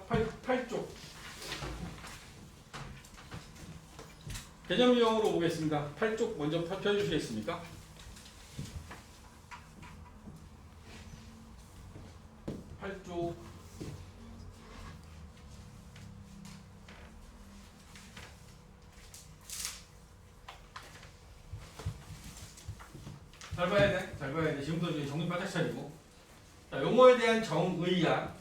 8쪽. 개념 유형으로 보겠습니다. 8쪽 먼저 펴주시겠습니까? 팔쪽 잘 봐야 돼. 잘 봐야 돼. 지금도 정신 바짝 차리고. 자, 용어에 대한 정의야.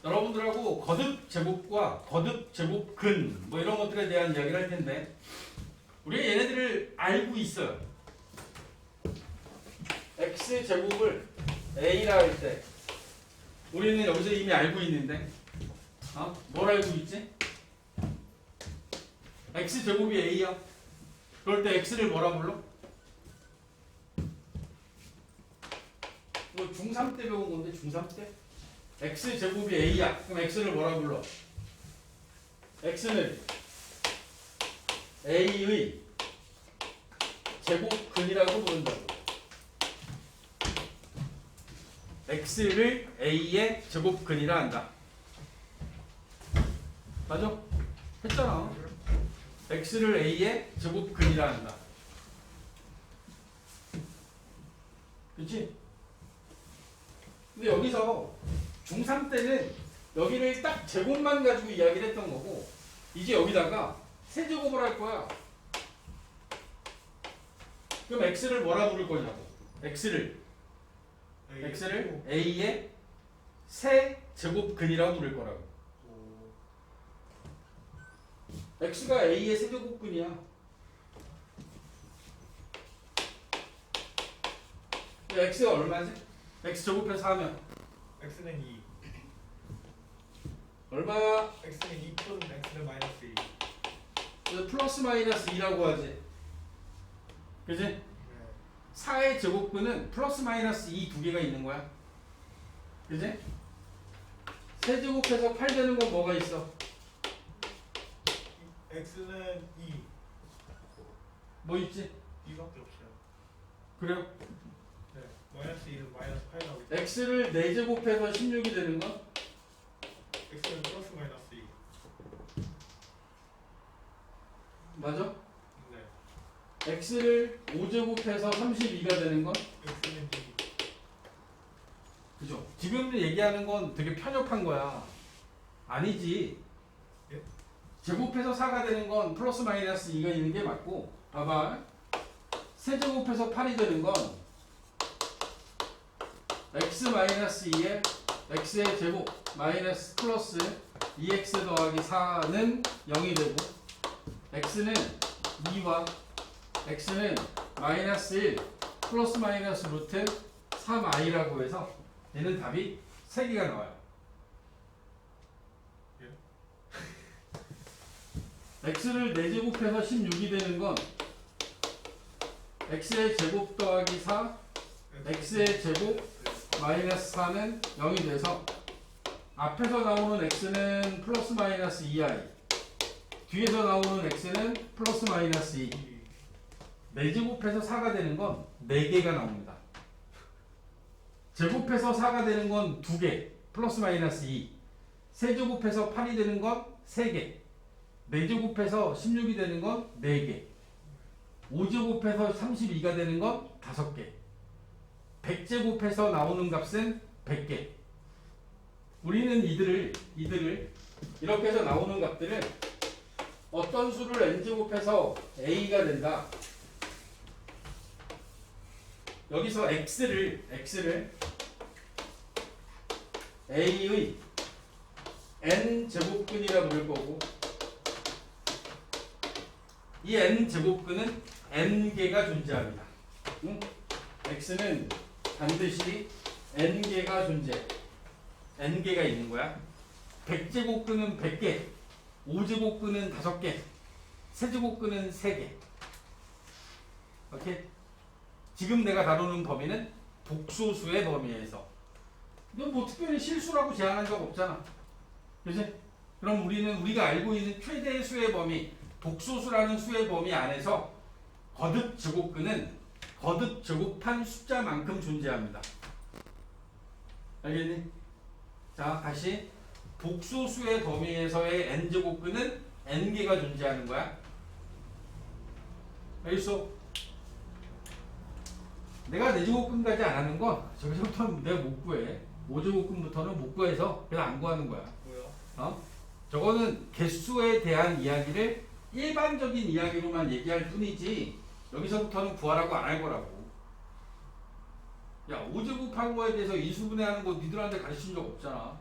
여러분들하고 거듭 제곱과 거듭 제곱근 뭐 이런 것들에 대한 이야기를 할 텐데 우리가 얘네들을 알고 있어요. x 제곱을 a라 할 때 우리는 여기서 이미 알고 있는데 뭘 알고 있지? x 제곱이 a야. 그럴 때 x를 뭐라 불러? 이거 중3 때 배운 건데 중3 때? x 제곱이 a야. 그럼 x를 뭐라 불러? x는 a의 제곱근이라고 부른다고. x를 a의 제곱근이라 한다. 맞아? 했잖아. x를 a의 제곱근이라 한다. 그치? 근데 여기서 중3 때는 여기를 딱 제곱만 가지고 이야기를 했던 거고 이제 여기다가 세제곱을 할 거야. 그럼 x를 뭐라 부를 거냐고. x를 a의 세제곱근이라고 부를 거라고. x가 a의 세제곱근이야. x가 얼마지? x 제곱해서 하면 x는 2 얼마야? x는 2 또는 x는 마이너스 2 그래서 플러스 마이너스 2라고 하지. 그지? 네. 4의 제곱근은 플러스 마이너스 2 두 개가 있는 거야. 그지? 세제곱해서 8 되는 건 뭐가 있어? x는 2 뭐 있지? 2밖에 없어요. 그래요? 네. 마이너스 2는 마이너스 8 나오고 x를 4제곱해서 16이 되는 건? x는 플러스 마이너스 2 맞아? 네. x를 5제곱해서 32가 되는 건? x는 2 그죠? 지금 얘기하는 건 되게 편협한 거야. 아니지. 예? 제곱해서 4가 되는 건 플러스 마이너스 2가 있는 게 맞고 봐봐. 세제곱해서 8이 되는 건 x 마이너스 2에 x의 제곱 마이너스 플러스 2x 더하기 4는 0이 되고 x는 2와 x는 마이너스 1 플러스 마이너스 루트 3i라고 해서 얘는 답이 3개가 나와요. x를 4제곱해서 16이 되는 건 x의 제곱 더하기 4 x의 제곱 마이너스 4는 0이 돼서 앞에서 나오는 x는 플러스 마이너스 2i 뒤에서 나오는 x는 플러스 마이너스 2 4제곱해서 4가 되는 건 4개가 나옵니다. 제곱해서 4가 되는 건 2개 플러스 마이너스 2 세제곱해서 8이 되는 건 3개 4제곱해서 16이 되는 건 4개 5제곱해서 32가 되는 건 5개 100제곱해서 나오는 값은 100개. 우리는 이들을 이렇게 해서 나오는 값들은 어떤 수를 n제곱해서 a가 된다. 여기서 x를 a의 n제곱근이라 부를 거고 이 n제곱근은 n개가 존재합니다. 응? x는 반드시 n개가 존재. n개가 있는 거야. 100제곱근은 100개, 5제곱근은 5개, 세제곱근은 3개. 오케이? 지금 내가 다루는 범위는 복소수의 범위에서. 이건 뭐 특별히 실수라고 제한한 적 없잖아. 그치? 그럼 우리는 우리가 알고 있는 최대의 수의 범위, 복소수라는 수의 범위 안에서 거듭 제곱근은 거듭 제곱한 숫자만큼 존재합니다. 알겠니? 자, 다시 복소수의 범위에서의 n제곱근은 n개가 존재하는 거야. 알겠어? 내가 4제곱근까지 안 하는 건 저기서부터는 내가 못 구해. 5제곱근부터는 못 구해서 그냥 안 구하는 거야. 뭐야? 어? 저거는 개수에 대한 이야기를 일반적인 이야기로만 얘기할 뿐이지 여기서부터는 구하라고 안 할 거라고. 야, 5제곱한 거에 대해서 인수분해하는 거 니들한테 가르친 적 없잖아.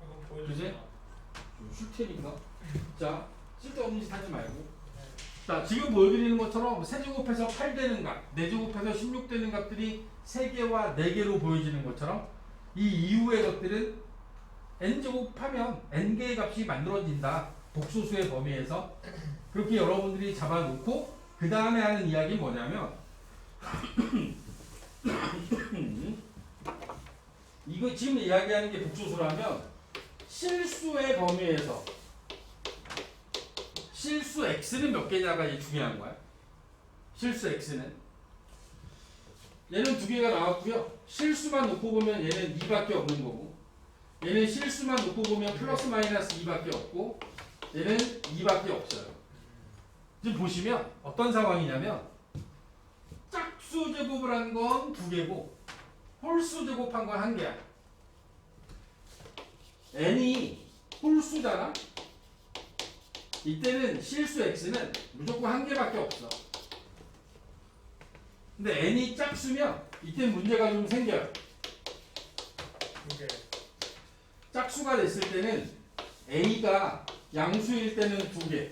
한번 그지? 보여주세요. 쉴 테니까. 자, 쓸데없는 짓 하지 말고. 자, 지금 보여드리는 것처럼 세제곱해서 8 되는 값, 4제곱해서 16 되는 값들이 3개와 4개로 보여지는 것처럼 이 이후의 것들은 n제곱하면 n개의 값이 만들어진다. 복소수의 범위에서. 그렇게 여러분들이 잡아놓고 그 다음에 하는 이야기는 뭐냐면 이거 지금 이야기하는 게 복소수라면 실수의 범위에서 실수 x는 몇 개냐가 이제 중요한 거야. 실수 x는 얘는 2개가 나왔고요. 실수만 놓고 보면 얘는 2밖에 없는 거고 얘는 실수만 놓고 보면 플러스 마이너스 2밖에 없고 얘는 2밖에 없어요. 지금 보시면 어떤 상황이냐면 짝수 제곱을 한 건 2개고 홀수 제곱한 건 1개야. n이 홀수잖아. 이때는 실수 x는 무조건 1개밖에 없어. 근데 n이 짝수면 이때 문제가 좀 생겨요. 이게 짝수가 됐을 때는 a가 양수일 때는 2개,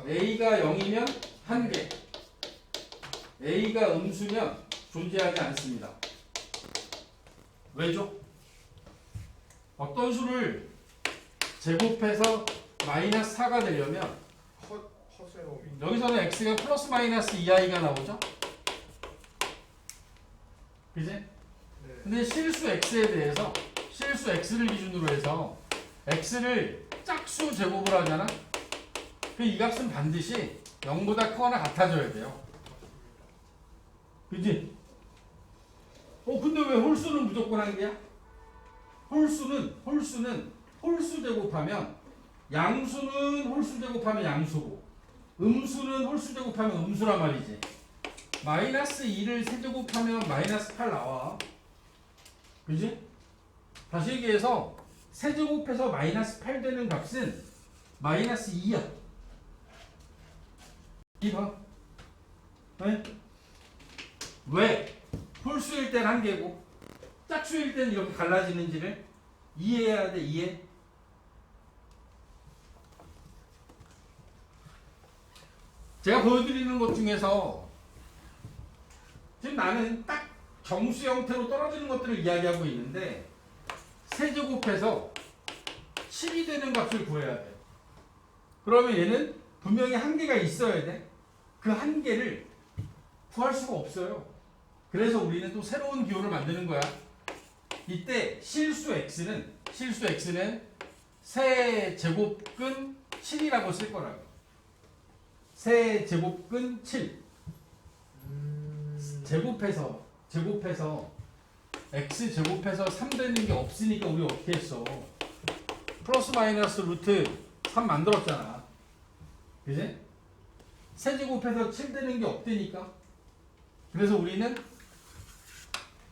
a가 0이면 1개, a가 음수면 존재하지 않습니다. 왜죠? 어떤 수를 제곱해서 마이너스 4가 되려면 허세로 여기서는 x가 플러스 마이너스 2i가 나오죠? 그지? 네. 근데 실수 x에 대해서 실수 x를 기준으로 해서 x를 짝수 제곱을 하잖아? 그 이 값은 반드시 0보다 크거나 같아져야 돼요. 그지? 근데 왜 홀수는 무조건 1개야? 홀수는 홀수 제곱하면 양수는 홀수 제곱하면 양수고 음수는 홀수 제곱하면 음수란 말이지. 마이너스 2를 세제곱하면 마이너스 8 나와. 그지? 다시 얘기해서 세제곱해서 마이너스 8 되는 값은 마이너스 2야. 2번. 네? 왜? 홀수일 땐 1개고 짝수일 땐 이렇게 갈라지는지를 이해해야 돼. 이해. 제가 보여드리는 것 중에서 지금 나는 딱 정수 형태로 떨어지는 것들을 이야기하고 있는데 세제곱해서 7이 되는 값을 구해야 돼. 그러면 얘는 분명히 1개가 있어야 돼. 그 1개를 구할 수가 없어요. 그래서 우리는 또 새로운 기호를 만드는 거야. 이때 실수 x는 세제곱근 7이라고 쓸 거라고. 세제곱근 7. 제곱해서 x 제곱해서 3 되는 게 없으니까 우리 어떻게 했어? 플러스 마이너스 루트 3 만들었잖아. 그지? 세제곱해서 7 되는 게 없다니까. 그래서 우리는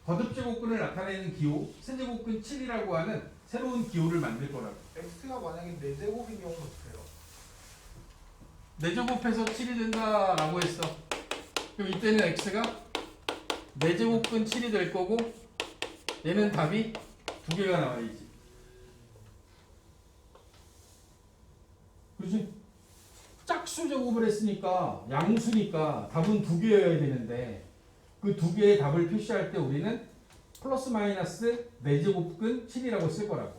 거듭제곱근을 나타내는 기호 세제곱근 7이라고 하는 새로운 기호를 만들 거라고. X가 만약에 4제곱인 경우는 어떡해요? 4제곱해서 7이 된다라고 했어. 그럼 이때는 x가 4제곱근 7이 될 거고 얘는 답이 2개가 나와야지. 그렇지? 짝수 제곱을 했으니까 양수니까 답은 2개여야 되는데 그 2개의 답을 표시할 때 우리는 플러스 마이너스 4제곱근 7이라고 쓸 거라고.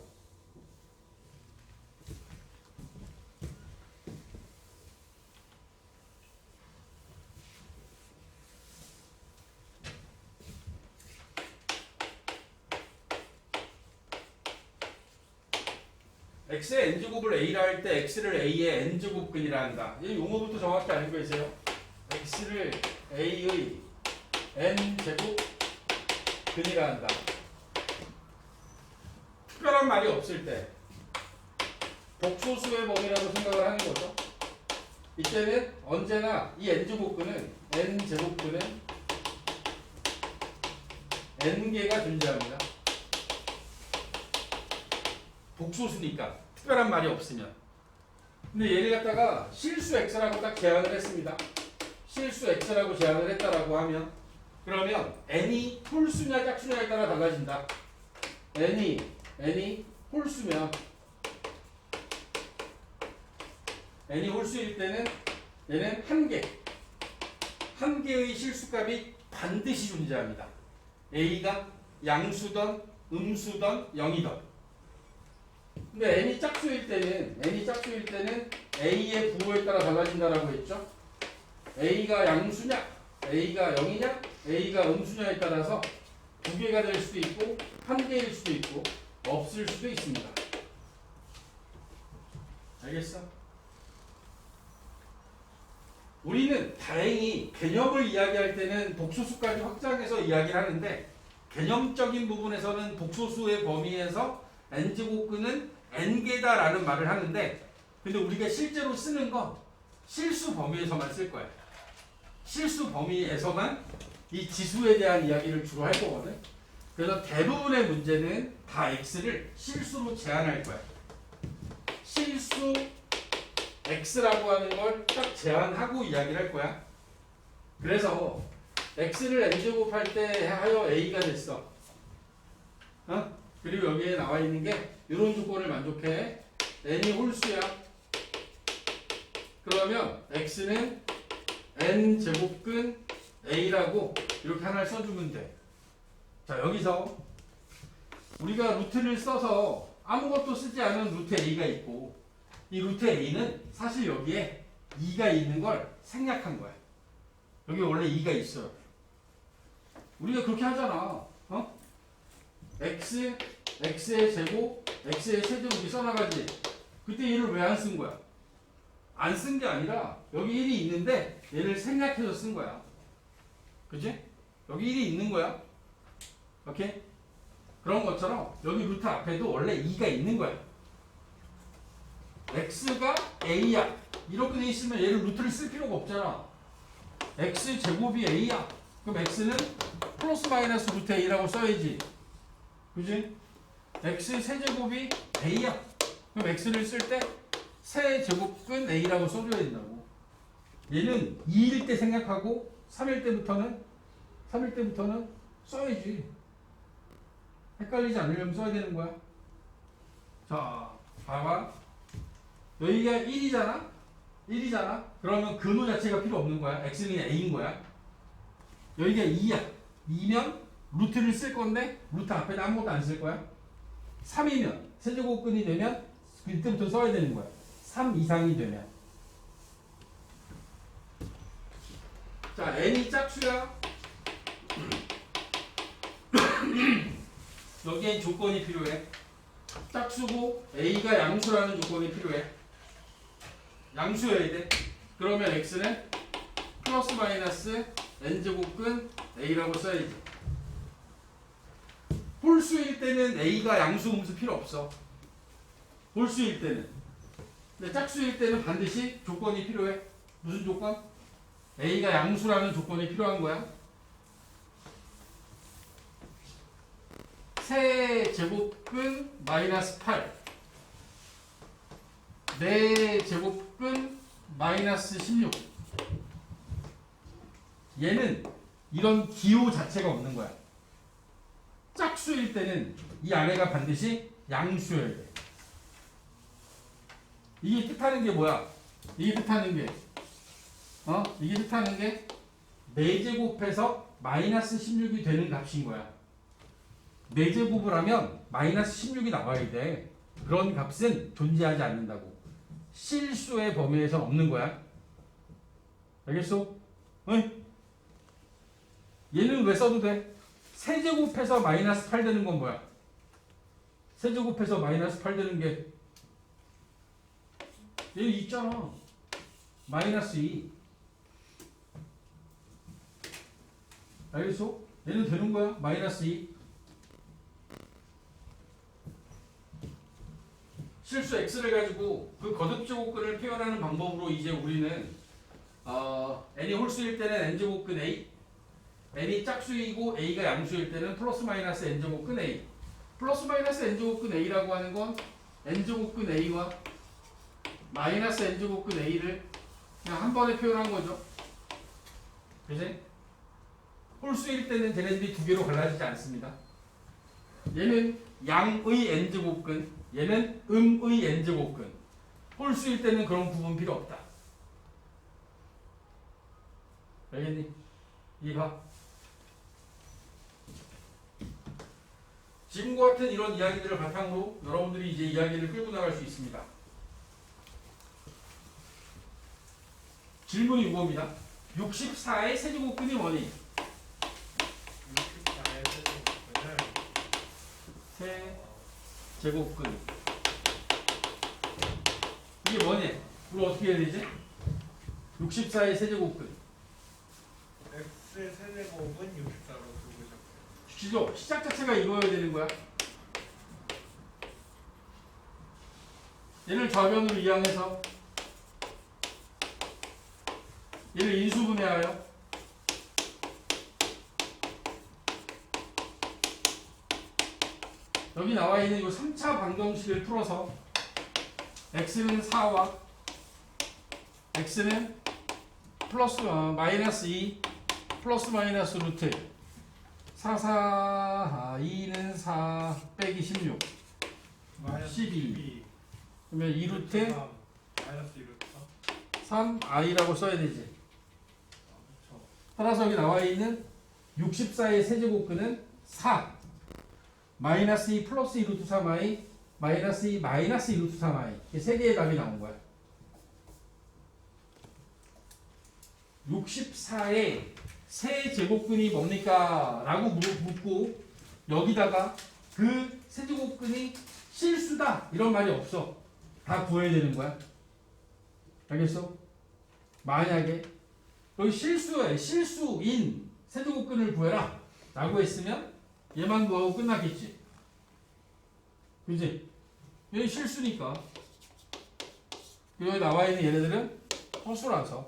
x의 n제곱을 a라 할 때 x를 a의 n제곱근이라 한다. 이 용어부터 정확히 알고 계세요. x를 a의 n제곱근이라 한다. 특별한 말이 없을 때 복소수의 범위라고 생각을 하는 거죠. 이때는 언제나 이 n제곱근은 n제곱근은 n개가 존재합니다. 복소수니까 특별한 말이 없으면. 근데 얘를 갖다가 실수 x라고 딱 제한을 했습니다. 실수 x라고 제한을 했다라고 하면 그러면 n이 홀수냐 짝수냐에 따라 달라진다. n이 홀수면 n이 홀수일 때는 얘는 한 개의 실수값이 반드시 존재합니다. a가 양수던 음수던 0이던. 근데 n이 짝수일 때는 a의 부호에 따라 달라진다라고 했죠. a가 양수냐, a가 0이냐, a가 음수냐에 따라서 두 개가 될 수도 있고 한 개일 수도 있고 없을 수도 있습니다. 알겠어? 우리는 다행히 개념을 이야기할 때는 복소수까지 확장해서 이야기를 하는데 개념적인 부분에서는 복소수의 범위에서 n제곱근은 n개다라는 말을 하는데 근데 우리가 실제로 쓰는 건 실수 범위에서만 쓸 거야. 실수 범위에서만 이 지수에 대한 이야기를 주로 할 거거든. 그래서 대부분의 문제는 다 x를 실수로 제한할 거야. 실수 x라고 하는 걸 딱 제한하고 이야기를 할 거야. 그래서 x를 n제곱 할 때 하여 a가 됐어. 그리고 여기에 나와 있는 게 이런 조건을 만족해. n이 홀수야. 그러면 x는 n제곱근 a라고 이렇게 하나를 써주면 돼. 자, 여기서 우리가 루트를 써서 아무것도 쓰지 않은 루트 a가 있고 이 루트 a는 사실 여기에 2가 있는 걸 생략한 거야. 여기 원래 2가 있어요. 우리가 그렇게 하잖아. x의 제곱, x의 세제곱이 써나가지. 그때 얘를 왜 안 쓴 거야? 안 쓴 게 아니라 여기 1이 있는데 얘를 생략해서 쓴 거야. 그치? 여기 1이 있는 거야. 오케이? 그런 것처럼 여기 루트 앞에도 원래 2가 있는 거야. x가 a야. 이렇게 돼 있으면 얘를 루트를 쓸 필요가 없잖아. x 제곱이 a야. 그럼 x는 플러스 마이너스 루트 a라고 써야지. 그지? x 세제곱이 a야. 그럼 x를 쓸 때 세제곱근 a라고 써줘야 된다고. 얘는 2일 때 생각하고 3일 때부터는 써야지. 헷갈리지 않으려면 써야 되는 거야. 자, 봐봐. 여기가 1이잖아? 그러면 근호 자체가 필요 없는 거야. x는 그냥 a인 거야. 여기가 2야. 2면 루트를 쓸 건데 루트 앞에다 아무것도 안 쓸 거야. 3이면 세제곱근이 되면 그때부터 써야 되는 거야. 3 이상이 되면. 자, n이 짝수야. 여기엔 조건이 필요해. 짝수고 a가 양수라는 조건이 필요해. 양수여야 돼. 그러면 x는 플러스 마이너스 n제곱근 a라고 써야지. 홀수일 때는 a가 양수 음수 필요 없어. 홀수일 때는. 근데 짝수일 때는 반드시 조건이 필요해. 무슨 조건? a가 양수라는 조건이 필요한 거야. 세제곱근 마이너스 8 4제곱근 마이너스 16. 얘는 이런 기호 자체가 없는 거야. 짝수일 때는 이 안에가 반드시 양수여야 돼. 이게 뜻하는 게 뭐야? 이게 뜻하는 게 4제곱해서 마이너스 16이 되는 값인 거야. 4제곱을 하면 마이너스 16이 나와야 돼. 그런 값은 존재하지 않는다고. 실수의 범위에서 없는 거야. 알겠어? 어이? 얘는 왜 써도 돼? 세제곱해서 마이너스 8 되는 건 뭐야? 세제곱해서 마이너스 8 되는 게 얘 있잖아. 마이너스 2. 알겠어? 얘는 되는 거야. 마이너스 2. 실수 x를 가지고 그 거듭제곱근을 표현하는 방법으로 이제 우리는 n이 홀수일 때는 n제곱근 a, n이 짝수이고 a가 양수일 때는 플러스 마이너스 n제곱근 a, 플러스 마이너스 n제곱근 a라고 하는 건 n제곱근 a와 마이너스 n제곱근 a를 그냥 한 번에 표현한 거죠. 그지? 홀수일 때는 쟤네들이 두 개로 갈라지지 않습니다. 얘는 양의 n제곱근, 얘는 음의 n제곱근. 홀수일 때는 그런 부분 필요 없다. 알겠니? 이해가? 지금과 같은 이런 이야기들을 바탕으로 여러분들이 이제 이야기를 끌고 나갈 수 있습니다. 질문이 이겁니다. 64의 세제곱근이 뭐니? 64의 세제곱근을 세제곱근. 이게 뭐니? 우리 어떻게 해야 되지? 64의 세제곱근. x의 세제곱은 64로 두고 시작해요. 시죠? 시작 자체가 이거여야 되는 거야. 얘를 좌변으로 이항해서 얘를 인수분해하여 여기 나와 있는 이 3차 방정식을 풀어서 x는 4와 x는 마이너스 2 플러스 마이너스 루트 2는 4 빼기 16 마이너스 12. 그러면 2루트 3 마이너스 2루트 3i라고 써야 되지. 그렇죠. 따라서 여기 나와 있는 64의 세제곱근은 4 마이너스 2 플러스 2 루트 3i 마이너스 2 마이너스 2 루트 3i 이게 세 개의 답이 나온 거야. 64의 세제곱근이 뭡니까? 라고 묻고 여기다가 그 세제곱근이 실수다 이런 말이 없어. 다 구해야 되는 거야. 알겠어? 만약에 여기 실수인 세제곱근을 구해라 라고 했으면 얘만 구하고 끝나겠지. 그지? 얘는 실수니까. 여기 나와 있는 얘네들은 허수라서.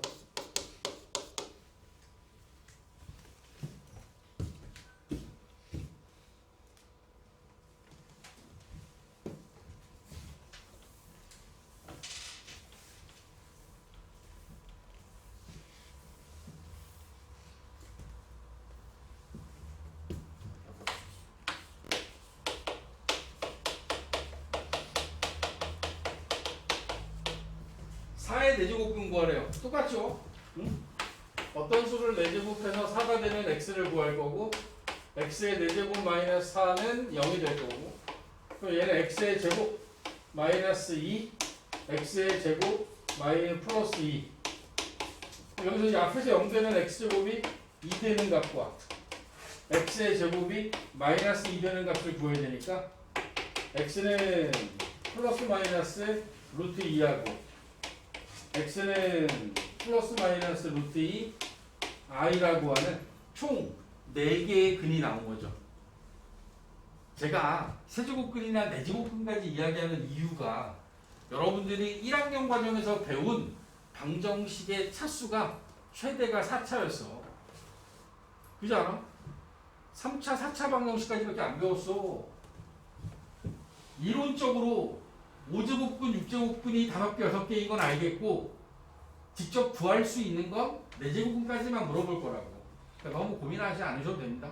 사의 내제곱근 구하래요. 똑같죠? 응? 어떤 수를 내제곱해서 4가 되는 x를 구할 거고 x의 내제곱 마이너스 4는 0이 될 거고 그럼 얘는 x의 제곱 마이너스 2 x의 제곱 마이너스 플러스 2 여기서 이 앞에서 0 되는 x제곱이 2 되는 값과 x의 제곱이 마이너스 2 되는 값을 구해야 되니까 x는 플러스 마이너스 루트 2하고 x는 플러스 마이너스 루트 2 i라고 하는 총 4개의 근이 나온 거죠. 제가 세제곱근이나 내제곱근까지 이야기하는 이유가 여러분들이 1학년 과정에서 배운 방정식의 차수가 최대가 4차였어. 그지 않아? 3차, 4차 방정식까지밖에 안 배웠어. 이론적으로 5제곱근, 6제곱근이 5개, 6개인 건 알겠고 직접 구할 수 있는 건 4제곱근까지만 물어볼 거라고. 그러니까 너무 고민하지 않으셔도 됩니다.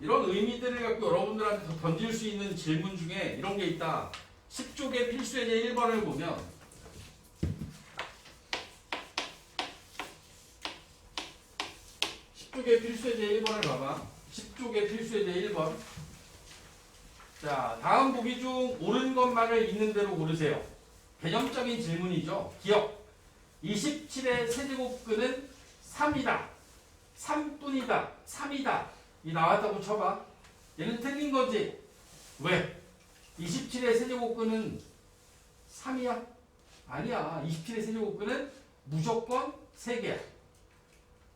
이런 의미들을 갖고 여러분들한테 던질 수 있는 질문 중에 이런 게 있다. 10쪽의 필수예제 1번을 보면 10쪽의 필수예제 1번을 봐봐. 10쪽의 필수예제 1번. 자, 다음 보기 중 옳은 것만을 있는 대로 고르세요. 개념적인 질문이죠. 기억. 27의 세제곱근은 3이다. 3뿐이다. 3이다. 이 나왔다고 쳐봐. 얘는 틀린 거지. 왜? 27의 세제곱근은 3이야. 아니야. 27의 세제곱근은 무조건 3개야.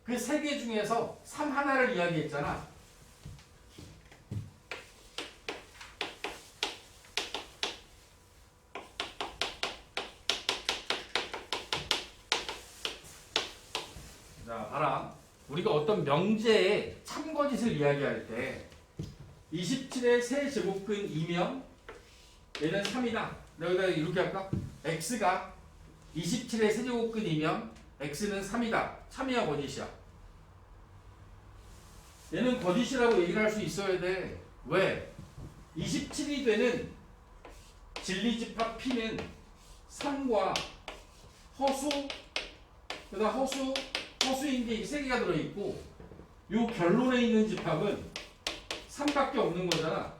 그 3개 중에서 3 하나를 이야기했잖아. 자, 봐라. 우리가 어떤 명제의 참거짓을 이야기할 때 27의 세제곱근이면 얘는 3이다. 내가 이렇게 할까? x가 27의 세제곱근이면 x는 3이다. 참이야 거짓이야? 얘는 거짓이라고 얘기를 할 수 있어야 돼. 왜? 27이 되는 진리집합 P는 3과 허수, 그다음 허수인 게 3개가 들어있고 요 결론에 있는 집합은 3밖에 없는 거잖아.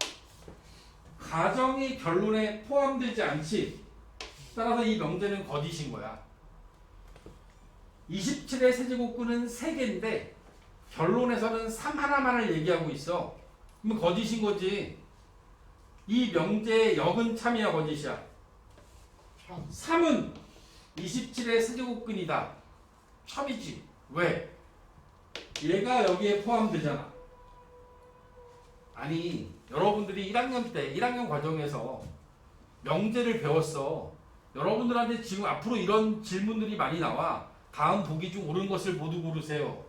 가정이 결론에 포함되지 않지. 따라서 이 명제는 거짓인 거야. 27의 세제곱근은 3개인데 결론에서는 3 하나만을 얘기하고 있어. 그러면 거짓인 거지. 이 명제의 역은 참이야 거짓이야? 3은 27의 세제곱근이다. 참이지. 왜? 얘가 여기에 포함되잖아. 아니 여러분들이 1학년 때 1학년 과정에서 명제를 배웠어. 여러분들한테 지금 앞으로 이런 질문들이 많이 나와. 다음 보기 중 옳은 것을 모두 고르세요.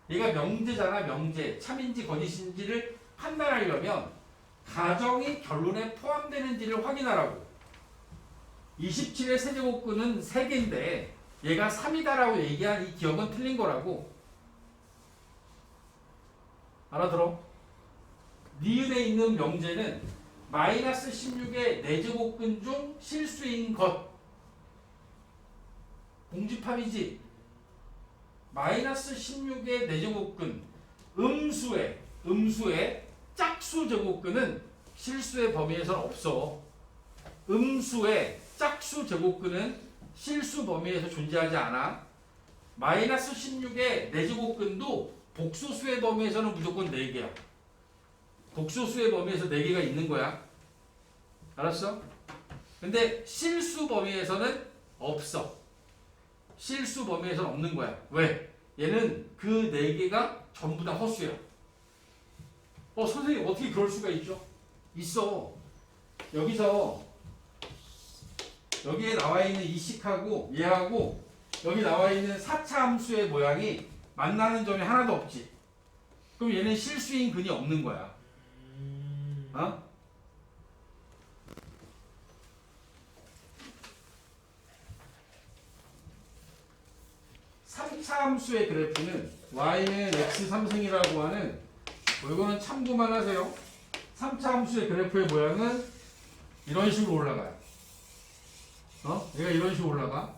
얘가 명제잖아. 명제. 참인지 거짓인지를 판단하려면 가정이 결론에 포함되는지를 확인하라고. 27의 세제곱근은 3개인데 얘가 3이다라고 얘기한 이 기억은 틀린 거라고. 알아들어? 니은에 있는 명제는 마이너스 16의 4제곱근 중 실수인 것. 공집합이지. 마이너스 16의 4제곱근 음수의 짝수 제곱근은 실수의 범위에서는 없어. 음수의 짝수 제곱근은 실수 범위에서 존재하지 않아. 마이너스 16의 4제곱근도 복소수의 범위에서는 무조건 4개야. 복소수의 범위에서 4개가 있는 거야. 알았어? 근데 실수 범위에서는 없어. 실수 범위에서는 없는 거야. 왜? 얘는 그 4개가 전부 다 허수야. 선생님 어떻게 그럴 수가 있죠? 있어. 여기서 여기에 나와 있는 이 식하고 얘하고 여기 나와 있는 4차 함수의 모양이 만나는 점이 하나도 없지. 그럼 얘는 실수인 근이 없는 거야. 어? 삼차 함수의 그래프는 y는 x 3승이라고 하는 이거는 참고만 하세요. 3차 함수의 그래프의 모양은 이런 식으로 올라가요. 얘가 이런 식으로 올라가.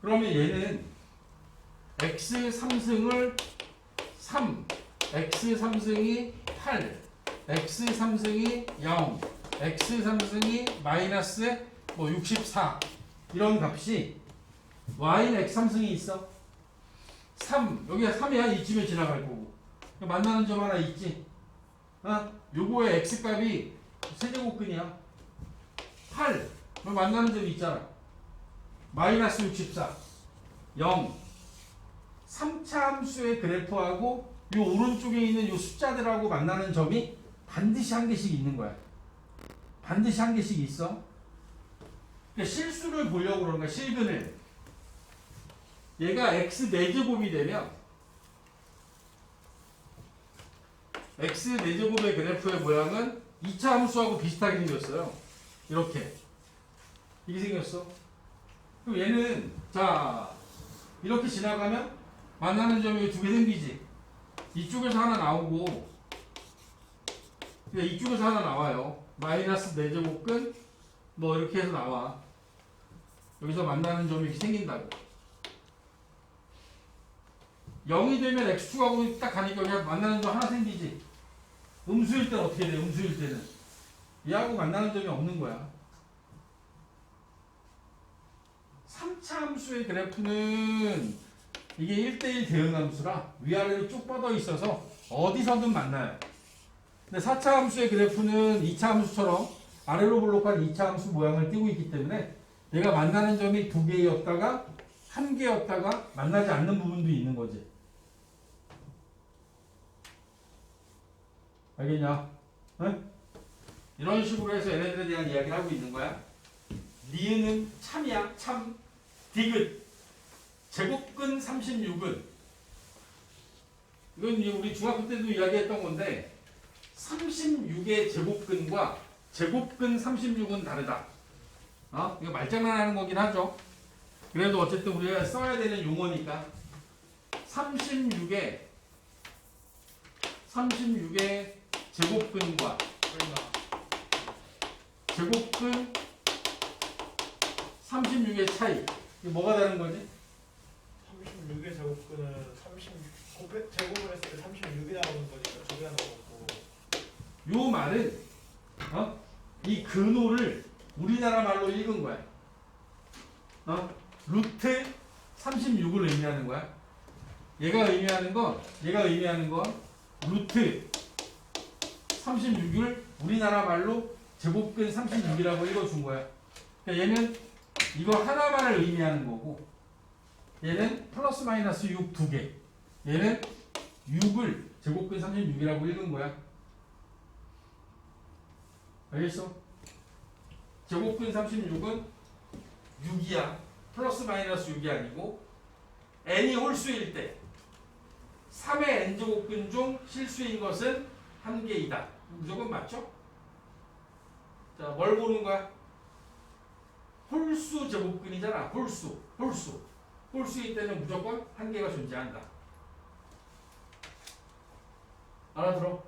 그러면 얘는 x 3승을 3, x 3승이 8, x 3승이 0, x 3승이 마이너스 64 이런 값이 y는 x 3승이 있어. 3 여기가 3이야. 이쯤에 지나갈 거고 만나는 점 하나 있지. 요거의 x 값이 세제곱근이야. 8 만나는 점이 있잖아. 마이너스 64 0 3차 함수의 그래프하고 요 오른쪽에 있는 요 숫자들하고 만나는 점이 반드시 한 개씩 있는 거야. 반드시 한 개씩 있어. 그러니까 실수를 보려고 그러는 거야. 실근을. 얘가 x 4제곱이 되면 x 4제곱의 그래프의 모양은 2차 함수하고 비슷하게 생겼어요. 이렇게. 이게 생겼어. 그럼 얘는 자 이렇게 지나가면 만나는 점이 2개 생기지. 이쪽에서 하나 나오고 이쪽에서 하나 나와요. 마이너스 4제곱근 이렇게 해서 나와. 여기서 만나는 점이 이렇게 생긴다고. 0이 되면 x축하고 딱 가니까 그냥 만나는 점 하나 생기지. 음수일 때는 어떻게 돼? 음수일 때는 얘하고 만나는 점이 없는 거야. 3차 함수의 그래프는 이게 1대1 대응함수라 위아래로 쭉 뻗어 있어서 어디서든 만나요. 근데 4차 함수의 그래프는 2차 함수처럼 아래로 블록한 2차 함수 모양을 띄고 있기 때문에 얘가 만나는 점이 두 개였다가 한 개였다가 만나지 않는 부분도 있는 거지. 알겠냐? 응? 이런 식으로 해서 얘네들에 대한 이야기를 하고 있는 거야. 니은은 참이야, 참. 디귿. 제곱근 36은. 이건 우리 중학교 때도 이야기했던 건데, 36의 제곱근과 제곱근 36은 다르다. 이거 말장난하는 거긴 하죠. 그래도 어쨌든 우리가 써야 되는 용어니까. 36의 제곱근과 제곱근 36의 차이. 이게 뭐가 다른 거지? 36의 제곱근은 제곱을 했을 때 36이 나오는 거니까 두 개가 나오고. 요 말은 이 근호를 우리나라 말로 읽은 거야. 루트 36을 의미하는 거야. 얘가 의미하는 건 루트 36을 우리나라 말로 제곱근 36이라고 읽어준 거야. 그러니까 얘는 이거 하나만을 의미하는 거고, 얘는 플러스 마이너스 6 두 개. 얘는 6을 제곱근 36이라고 읽은 거야. 알겠어? 제곱근 36은 6이야. 플러스 마이너스 6이 아니고 n이 홀수일 때 3의 n제곱근 중 실수인 것은 한 개이다. 무조건 맞죠? 자, 뭘 보는 거야? 홀수 제곱근이잖아. 홀수일 때는 무조건 한 개가 존재한다. 알아들어?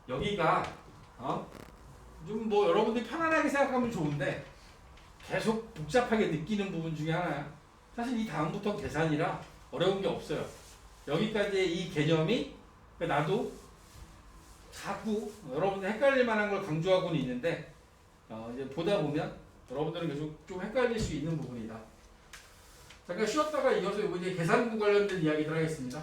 여기가 좀 뭐 여러분들이 편안하게 생각하면 좋은데 계속 복잡하게 느끼는 부분 중에 하나야. 사실 이 다음부터 계산이라 어려운 게 없어요. 여기까지의 이 개념이 나도 자꾸 여러분들 헷갈릴 만한 걸 강조하고는 있는데 이제 보다 보면 여러분들은 계속 좀 헷갈릴 수 있는 부분이다. 잠깐 쉬었다가 이어서 이제 계산구 관련된 이야기들 하겠습니다.